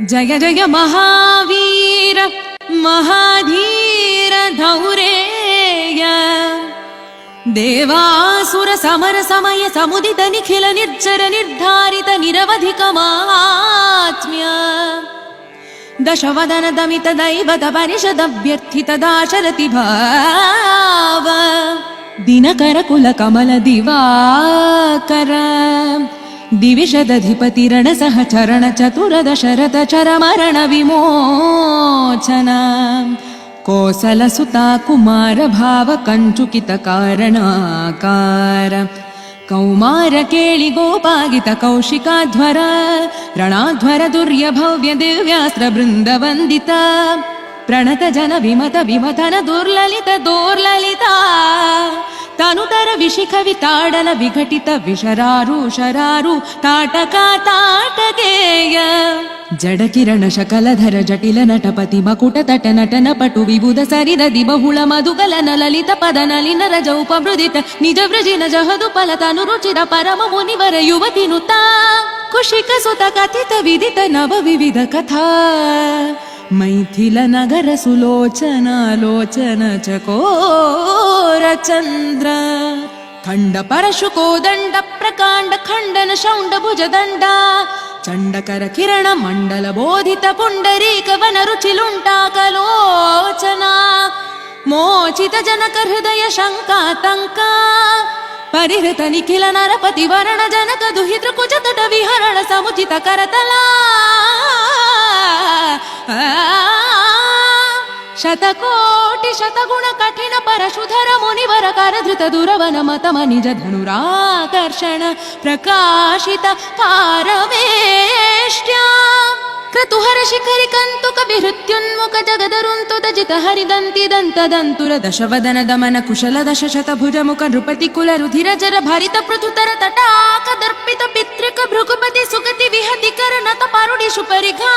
जय जय महावीर महाधीर धौरेय देवासुर समर समय समुदित निखिल निर्जर निर्धारित निरवधिक महात्म्य दशवदन दमित दैवत परिषद अभ्यर्थित दाशरथि भाव दिनकर कुल कमल दिवाकर दिविशदधिपति रण सहचरण चतुर दशरथ चर मरण विमोचन कोसल सुता कुमार भाव कंचुकित कारणाकार कौमार केळि गोपागित कौशिकाध्वर रणाध्वर दुर्य भव्य दिव्यास्त्र बृंद वंदित प्रणत जन विमत विमथन दुर्ललित दोर्ललिता तनुतर विशिख विताडन विघटित विशरारु शरारु ताटका ताटकेय जड किरण शकलधर जटिल नटपति मकुट तट नटन पटु विबुध सरिदधि बहुಳ मधुगलन ललित पद नलिन रज उपमृदित निज वृजिन जहदु फलतनु रुचिर परम मुनिवर युवति नुता कुशिक सुत कथित विदित नव विविध कथा मैथिल नगर सुलोचना लोचन चकोर चंद्र खंड परशु कोदंड प्रकांड खंडन शौंड भुज दंड चंडकर किरण मंडल बोधित पुंडरीक वन रुचिलुंटाकलोचना मोचित जनक हृदय शंकातंका परिहृत निखिल नरपति वरण जनक दुहितृ कुज तट विहरण समुचित करतला शतकोटि शतगुण कठिन परशुधर मुनिवर कर धृत दुरवन मतम निज धनुराकर्षण प्रकाशित पारमेष्ट्या क्रतुहर शिखरि कंतुक विहृत्युन्मुख जगदरुन्तुद जित हरिदन्ति दन्त दन्तुर दशवदन दमन कुशल दश शत भुज मुख नृपति कुल रुधिर जर भरित पृथुतर तटाक दर्पित पितृक भृगुपति सुगति विहति कर नत पारुडिषु परिघा